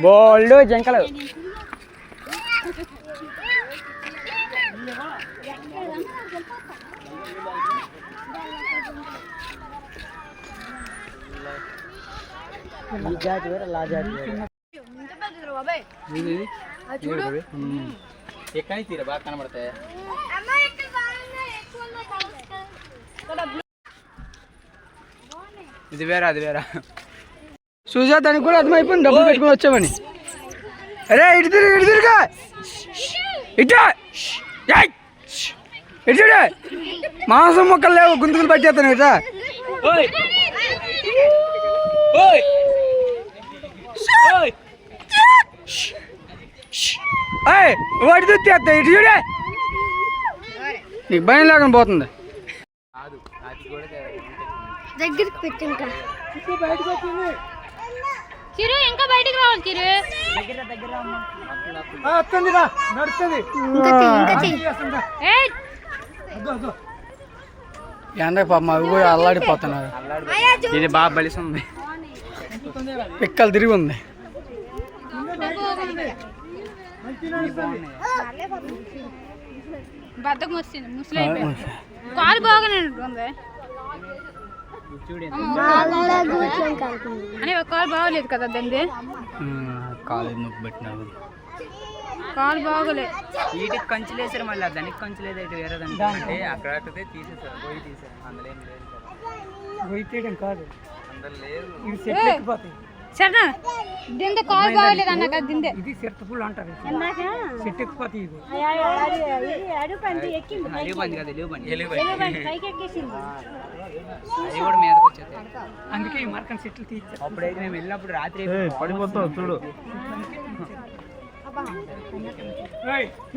బోల్డ్ జంకలు ఎక్కడి తీరా బాగా కనబడతాయి. ఇది వేరా అది వేరా చూసా దానికి కూడా అర్థమైపోయింది డబ్బులు పెట్టుకుని వచ్చామని. అరే ఇటు తిరిగి ఇటు తిరిగా ఇటు ఇటు మాంసం మొక్కలు లేవు గుంతుకులు పట్టేస్తాను ఇటా వాటి చూస్తే ఇటు చూడే నీకు భయం లేకుండా పోతుంది. దగ్గరికి పెట్టి చిరు ఇంకా బయటికి రావాలి చిరు నడుస్తుంది ఎండకి పాప అవి కూడా అల్లాడిపోతున్నారు. ఇది బాగా బలిసింది పిక్కలు తిరిగి ఉంది. బద్దకం వచ్చింది ముసలి కాలు బాగానే ఉంటుంది అని కాలు బాగోలేదు కదా దండి కాలు నొప్పి పెట్టినావు కాలు బాగోలేదు వీటికి కంచులు వేసారు మళ్ళీ దానికి కంచులు ఏదైతే వేరే దానికి అక్కడ తీసేసారు గొయ్యి తీసారు అందులో ఏం లేదు గొయ్యి తీయడం కాదు అందులో లేదు సరేనా దిందే కాలు బాగోలేదు అన్న కదా దిందే ఇది సిరతపుల్ అంటారు చెట్టు ఎక్కిపోతాయి ఇది అది కూడా మీదకి వచ్చేది అందుకే ఈ మార్కన్ చెట్లు తీర్చారు. అప్పుడైతే మేము వెళ్ళినప్పుడు రాత్రి పడిపోతాం చూడు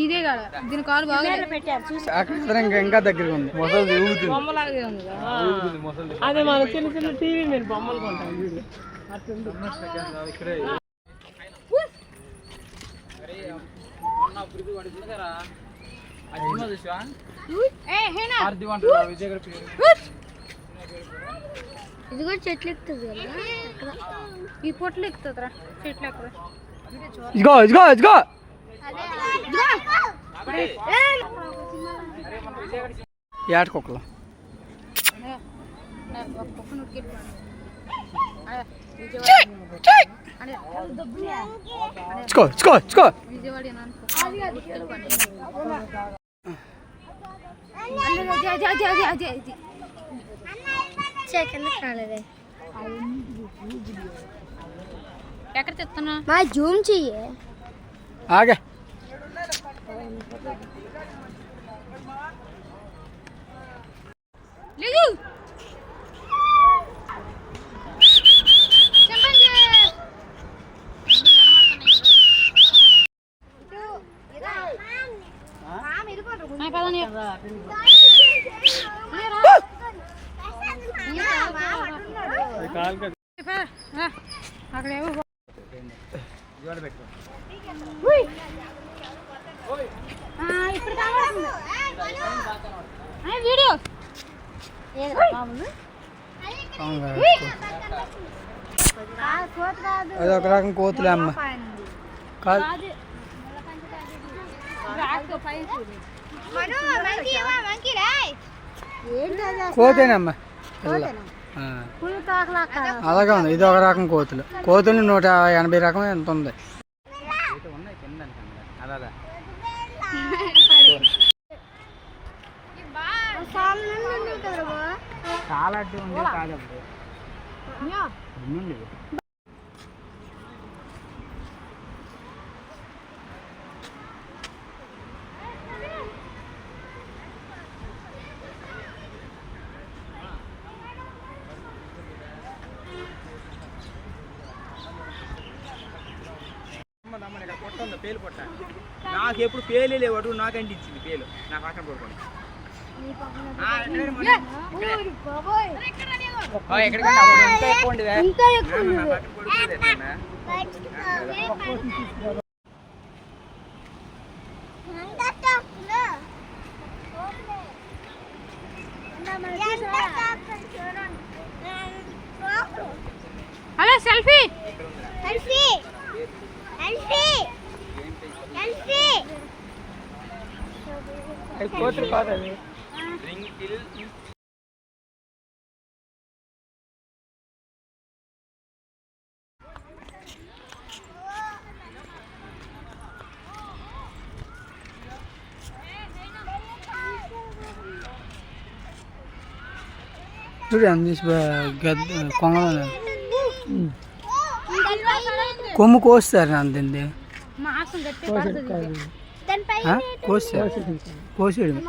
ఇదే కదా దీని కాలు బాగా ఇంకా దగ్గరగా ఉంది మొసలు అదే మన చిన్న చిన్న టీవీ నేను బొమ్మలు కొంటాను ఇది కూడా చెట్లు ఎక్కుతుంది కదా ఈ పొట్లు ఎక్కుతుందిరా చెట్లు ఎక్కడ ఇదిగో ఇదిగో ఇదిగో ఏటకొక్కలు ఎక్కడ తెస్తున్నా మా జూమ్ చెయ్యి ఆగే లేగు వీడియో అది ఒక రకం కోతులే అమ్మ కాదు కోతేనమ్మా అలాగే ఉంది. ఇది ఒక రకం కోతులు 180 రకం ఎంత ఉంది. చాలా అడ్డు ఉంది కాదు పేలు పొట్ట నాకు ఎప్పుడు పేలే లేవాడు నాకంటే ఇచ్చింది పేలు నా పక్కన పడుకోండి కోతులు కాదు అది. చూడు కొంగ కొమ్ము కోస్తారు అంతండి కోసాడు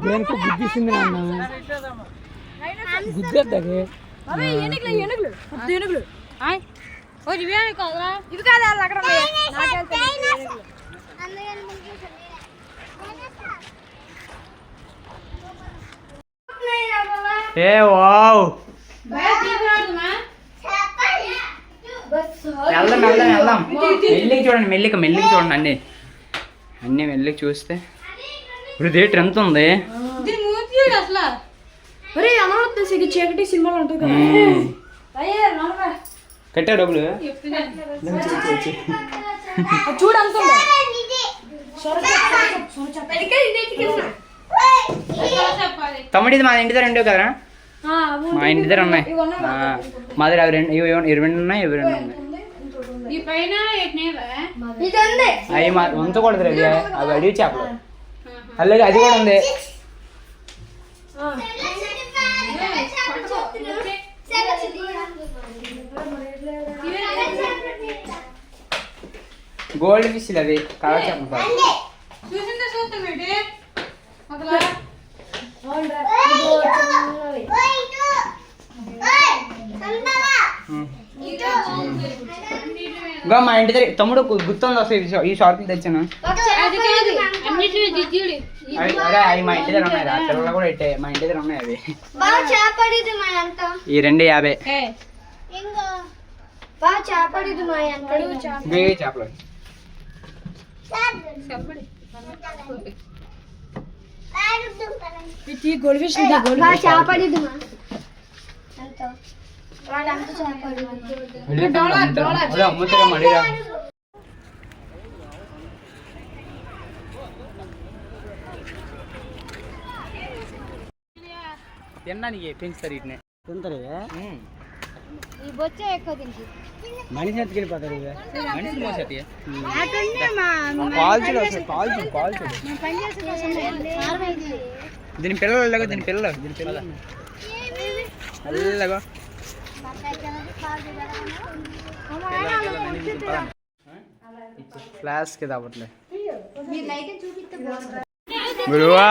దేనికి గుద్దిసింది నాన్న గుద్దేద్దాకి ఏ వావ్ వెళ్దాం వెళ్దాం వెళ్దాం మెల్లికి చూడండి మెల్లికి చూడండి అన్నీ మెల్లికి చూస్తే ఇప్పుడు థియేటర్ ఎంత ఉంది చీకటి సినిమాలు ఉంటుంది కట్టా డబ్బులు చూడంత తమ్ముడు ఇది మా ఇంటి దగ్గర ఉండేవి కదరా మా ఇంటి దగ్గర ఉన్నాయి మా దగ్గర అవి రెండు ఇవి రెండు ఉన్నాయి ఇవి రెండు ఉన్నాయి అవి మా ఉంచకూడదు అవి అవి అడిగి చేపలు అలాగే అది కూడా ఉంది గోల్డ్ ఫిష్ అది కలర్ చేపలు ఇంకా మా ఇంటి దగ్గర తమ్ముడు గుర్తుంది అసలు ఈ షార్ట్లు తెచ్చాను అవి మా ఇంటి దగ్గర ఉన్నాయి రా చెరువులో కూడా పెట్టే మా ఇంటి దగ్గర ఉన్నాయి అవి ఈ 250 చేపలు అమ్ముతారా మడిరా తినడానికి పెంచుతారు వీటిని తింటారు మనిషి ఎత్తుకెళ్ళిపోతారు దీని పిల్లలు దీని పిల్లలు అల్లగా ఫ్లాష్ కి అవ్వట్లే గురువా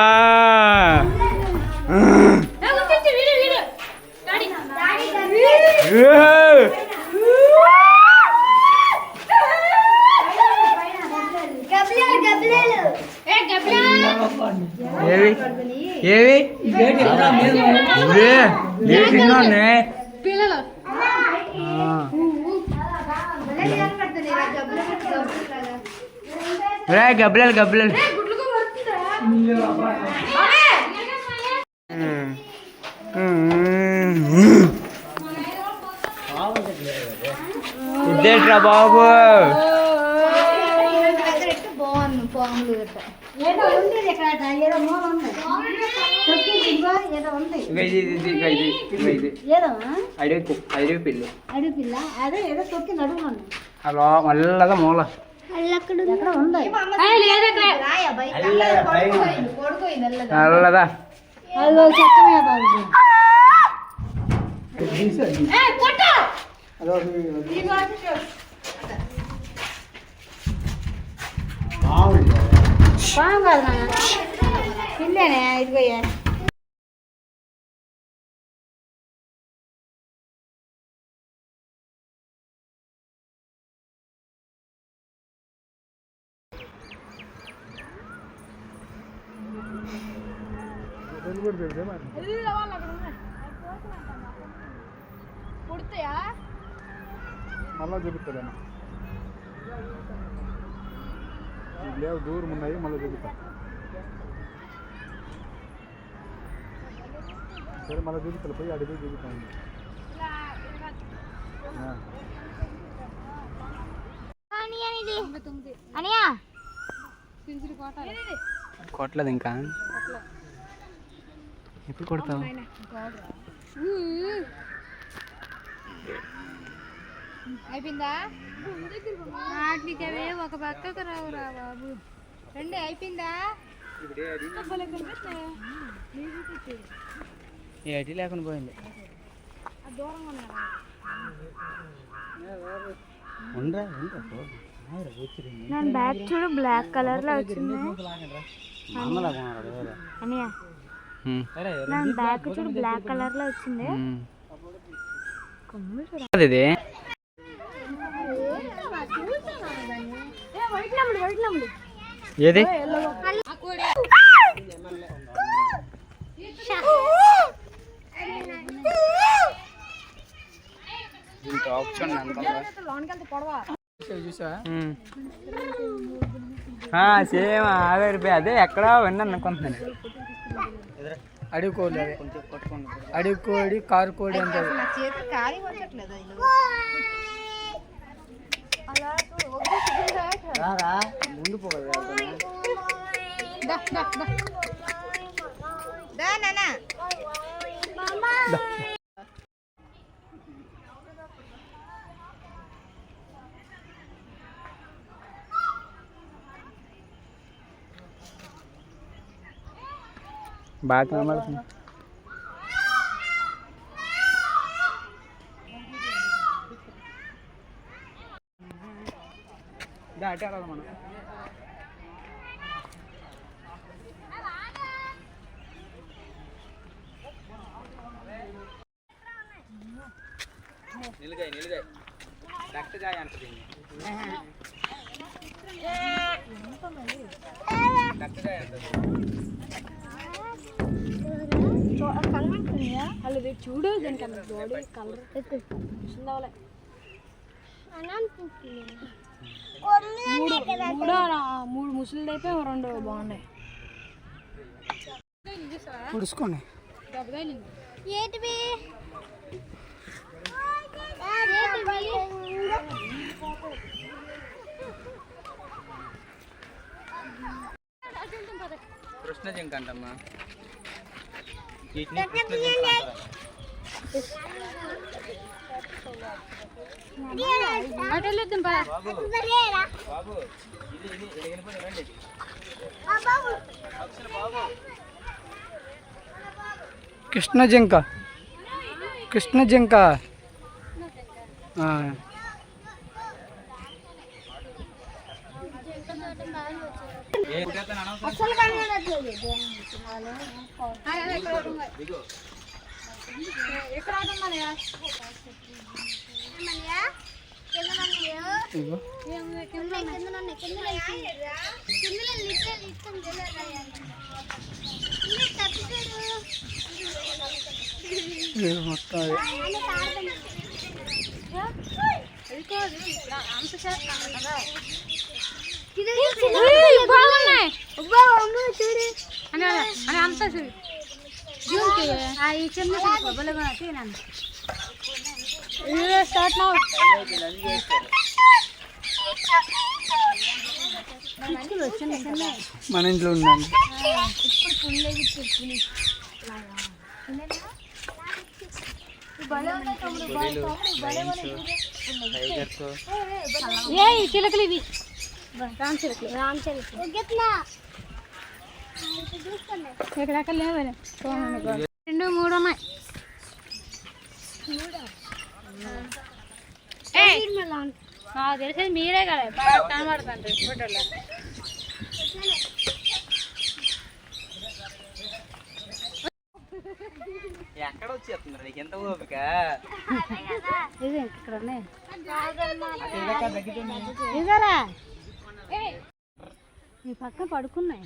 ఏవి గబ్బలేలు గబ్బలేలు ఇదేట్రా బాబు అలా మల్లగా మూల నల్లదా పాము కాదు నాన్న పిల్లేనే ఇదిగో కుడతాయా మళ్ళా చూపిస్తాను లేవు దూరం ఉన్నాయి మళ్ళీ చూపిస్తా సరే మళ్ళీ చూపిస్తాను పోయి అడిగి చూపిస్తాను అనియా కొట్టలేదు ఇంకా. ఎప్పుడు కొడతావు? అయిపోయిందా? వాటికి అవే ఒక పక్కకు రావురా బాబు. రండి అయిపోయిందా? ఏటి లేకుండా పోయింది. నా బ్యాగ్ చూడు బ్లాక్ కలర్ లో వచ్చింది అనియా. నా బ్యాగ్ చూడు బ్లాక్ కలర్ లో వచ్చింది. ఇది ఏది? సేమ్ 50 రూపాయలు. అదే ఎక్కడ విన్నాను అనుకుంటున్నాను. అడవి కోడి, అడవి కోడి, కారు కోడి అంటే ముందు పోగలరా బాగా కనబడుతుంది. అటే వెళ్ళాలి మనం. నిలగాయ రక్త జాయ అంటది. రక్త జాయ అంటది. అలాగే చూడు దానికి బాడీ కలర్ మూడు ముసలిది అయితే 2 బాగున్నాయి. పుడుచుకోండి. కృష్ణ జింక అంటమ్మా. కృష్ణ జింక, కృష్ణ జింక. అంతా చూడు ఈ చిన్న స్టార్ట్ మన ఇంట్లో ఉండండి. చిలకలు ఇవి రామ్ చిలకలు. ఎక్కడెక్కడ లేవు, 2, 3 ఉన్నాయి. నాకు తెలిసేది మీరే కదా బాగా కనబడుతుంది ఫోటోలో. ఎక్కడ వచ్చేస్తున్నారు నీకు ఎంత ఓపిక? ఇది ఇక్కడ ఉన్నాయి. ఇదరా ఈ పక్కన పడుకున్నాయి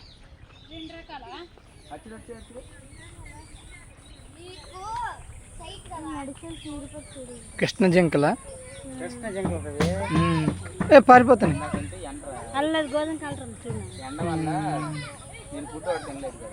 2 రకాల. కృష్ణ జింకలా? కృష్ణ జింక పారిపోతాను. అల్లది గోధుమ కలర్ ఎండ వల్ల నేను ఫుడ్ తినలేదు.